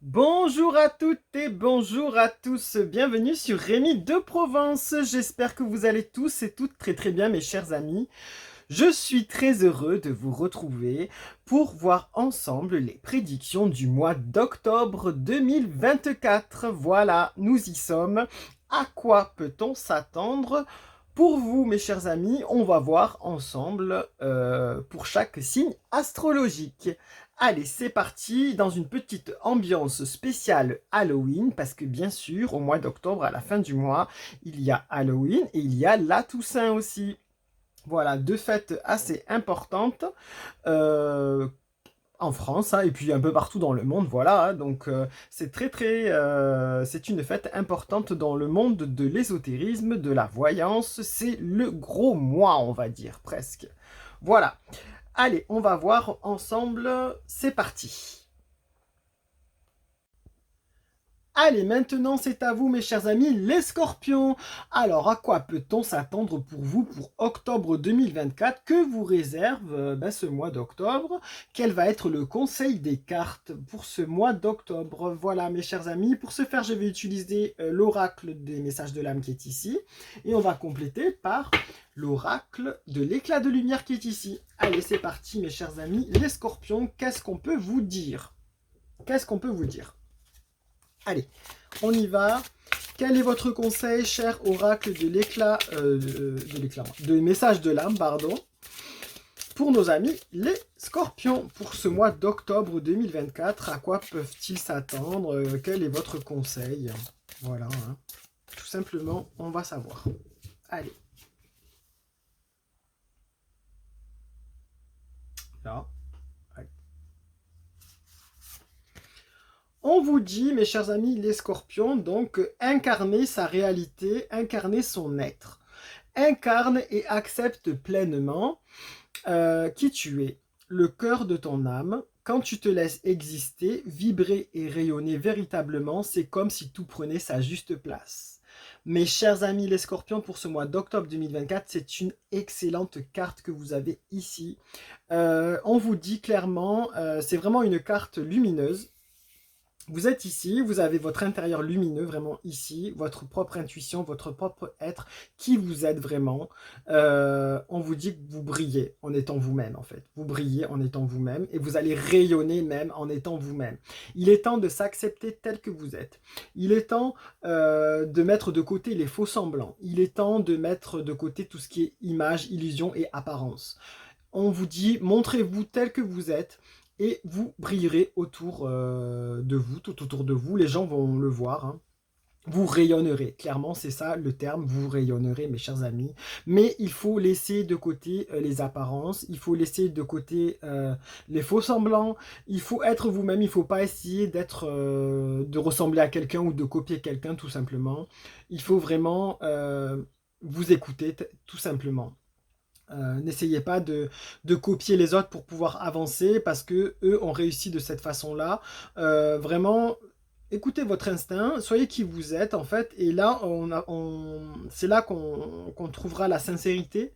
Bonjour à toutes et bonjour à tous, bienvenue sur Rémi de Provence. J'espère que vous allez tous et toutes très très bien mes chers amis. Je suis très heureux de vous retrouver pour voir ensemble les prédictions du mois d'octobre 2024. Voilà, nous y sommes. À quoi peut-on s'attendre? Pour vous, mes chers amis, on va voir ensemble pour chaque signe astrologique. Allez, c'est parti dans une petite ambiance spéciale Halloween, parce que bien sûr, au mois d'octobre, à la fin du mois, il y a Halloween et il y a la Toussaint aussi. Voilà, deux fêtes assez importantes euh, en France, hein, et puis un peu partout dans le monde, voilà. Donc c'est c'est une fête importante dans le monde de l'ésotérisme, de la voyance. C'est le gros mois, on va dire presque. Voilà. Allez, on va voir ensemble. C'est parti. Allez, maintenant c'est à vous mes chers amis, les scorpions. Alors, à quoi peut-on s'attendre pour vous pour octobre 2024? Que vous réserve ce mois d'octobre? Quel va être le conseil des cartes pour ce mois d'octobre? Voilà mes chers amis, pour ce faire je vais utiliser l'oracle des messages de l'âme qui est ici. Et on va compléter par l'oracle de l'éclat de lumière qui est ici. Allez, c'est parti mes chers amis, les scorpions, qu'est-ce qu'on peut vous dire? Qu'est-ce qu'on peut vous dire? Allez, on y va. Quel est votre conseil, cher oracle de l'éclat, de message de l'âme, pardon, pour nos amis les scorpions, pour ce mois d'octobre 2024, à quoi peuvent-ils s'attendre? Quel est votre conseil? Voilà, hein. Tout simplement, on va savoir. Allez. Là. On vous dit, mes chers amis, les scorpions, donc incarner sa réalité, incarner son être. Incarne et accepte pleinement qui tu es, le cœur de ton âme. Quand tu te laisses exister, vibrer et rayonner véritablement, c'est comme si tout prenait sa juste place. Mes chers amis les scorpions, pour ce mois d'octobre 2024, c'est une excellente carte que vous avez ici. On vous dit clairement, c'est vraiment une carte lumineuse. Vous êtes ici, vous avez votre intérieur lumineux vraiment ici, votre propre intuition, votre propre être qui vous aide vraiment. On vous dit que vous brillez en étant vous-même en fait. Vous brillez en étant vous-même et vous allez rayonner même en étant vous-même. Il est temps de s'accepter tel que vous êtes. Il est temps de mettre de côté les faux semblants. Il est temps de mettre de côté tout ce qui est image, illusion et apparence. On vous dit, montrez-vous tel que vous êtes et vous brillerez autour de vous, tout autour de vous. Les gens vont le voir, hein. Vous rayonnerez, clairement c'est ça le terme, vous rayonnerez mes chers amis, mais il faut laisser de côté les apparences, il faut laisser de côté les faux semblants, il faut être vous-même, il ne faut pas essayer de ressembler à quelqu'un ou de copier quelqu'un tout simplement, il faut vraiment vous écouter tout simplement. N'essayez pas de copier les autres pour pouvoir avancer parce que eux ont réussi de cette façon-là. Vraiment, écoutez votre instinct, soyez qui vous êtes en fait, et là, c'est là qu'on trouvera la sincérité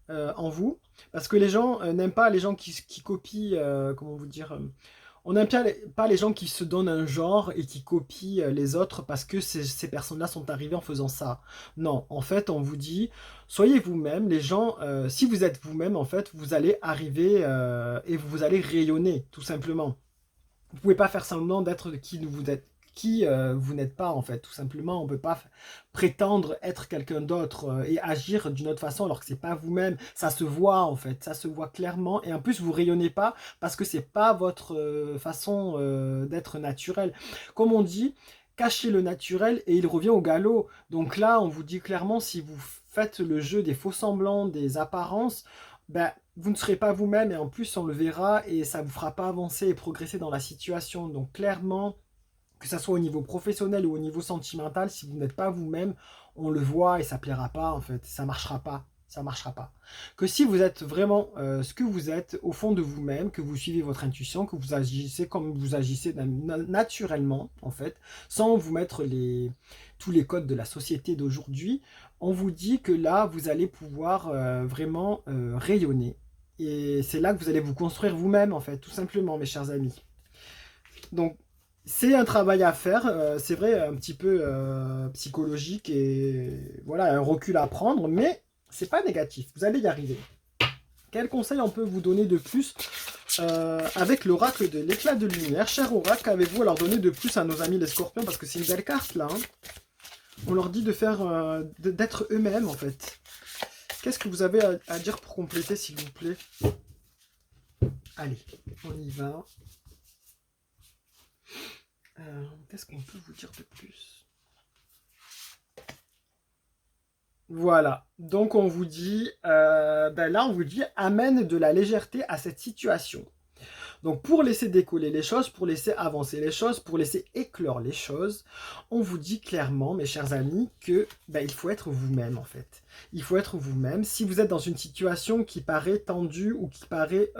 en vous, parce que les gens n'aiment pas les gens qui copient, comment vous dire, on n'aime pas les gens qui se donnent un genre et qui copient les autres parce que ces personnes-là sont arrivées en faisant ça. Non, en fait, on vous dit, soyez vous-même. Les gens, si vous êtes vous-même, en fait, vous allez arriver et vous allez rayonner, tout simplement. Vous pouvez pas faire semblant d'être qui vous n'êtes pas en fait, tout simplement. On ne peut pas prétendre être quelqu'un d'autre et agir d'une autre façon alors que c'est pas vous-même. Ça se voit en fait, ça se voit clairement. Et en plus, vous rayonnez pas parce que c'est pas votre façon d'être naturelle. Comme on dit, cachez le naturel et il revient au galop. Donc là, on vous dit clairement, si vous faites le jeu des faux semblants, des apparences, ben, vous ne serez pas vous-même et en plus on le verra et ça ne vous fera pas avancer et progresser dans la situation. Donc clairement, que ce soit au niveau professionnel ou au niveau sentimental, si vous n'êtes pas vous-même, on le voit et ça ne plaira pas en fait, ça ne marchera pas. Ça marchera pas. Que si vous êtes vraiment ce que vous êtes au fond de vous-même, que vous suivez votre intuition, que vous agissez comme vous agissez naturellement en fait, sans vous mettre tous les codes de la société d'aujourd'hui, on vous dit que là vous allez pouvoir vraiment rayonner. Et c'est là que vous allez vous construire vous-même en fait, tout simplement mes chers amis. Donc C'est un travail à faire, c'est vrai, un petit peu psychologique et voilà, un recul à prendre, mais c'est pas négatif, vous allez y arriver. Quel conseil on peut vous donner de plus avec l'oracle de l'éclat de lumière? Cher oracle, qu'avez-vous à leur donner de plus à nos amis les scorpions? Parce que c'est une belle carte là. Hein. On leur dit de faire, d'être eux-mêmes en fait. Qu'est-ce que vous avez à dire pour compléter, s'il vous plaît? Allez, on y va. Qu'est-ce qu'on peut vous dire de plus? Voilà, donc on vous dit, ben là on vous dit, amène de la légèreté à cette situation. Donc pour laisser décoller les choses, pour laisser avancer les choses, pour laisser éclore les choses, on vous dit clairement, mes chers amis, que ben, il faut être vous-même en fait. Il faut être vous-même. Si vous êtes dans une situation qui paraît tendue ou qui paraît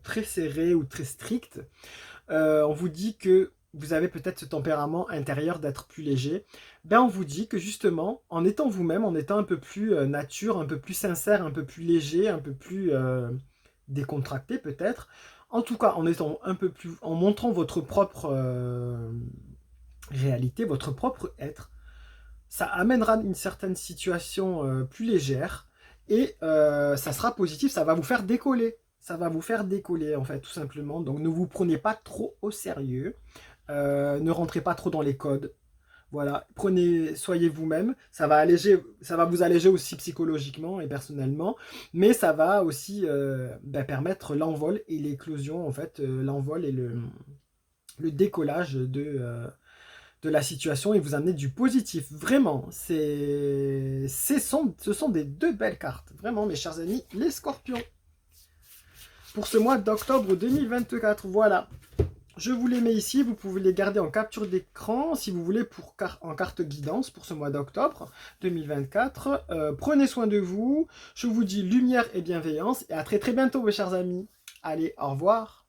très serrée ou très stricte, on vous dit que vous avez peut-être ce tempérament intérieur d'être plus léger, ben on vous dit que justement, en étant vous-même, en étant un peu plus nature, un peu plus sincère, un peu plus léger, un peu plus décontracté peut-être, en tout cas en étant un peu plus, en montrant votre propre réalité, votre propre être, ça amènera une certaine situation plus légère et ça sera positif, ça va vous faire décoller. Ça va vous faire décoller en fait tout simplement. Donc ne vous prenez pas trop au sérieux. Ne rentrez pas trop dans les codes. Voilà, prenez, soyez vous-même. Ça va vous alléger aussi psychologiquement et personnellement, mais ça va aussi ben, permettre l'envol et l'éclosion en fait, l'envol et le décollage de la situation et vous amener du positif. Vraiment, ce sont des deux belles cartes. Vraiment, mes chers amis, les Scorpions. Pour ce mois d'octobre 2024, voilà. Je vous les mets ici, vous pouvez les garder en capture d'écran si vous voulez en carte guidance pour ce mois d'octobre 2024. Prenez soin de vous, je vous dis lumière et bienveillance et à très très bientôt mes chers amis. Allez, au revoir.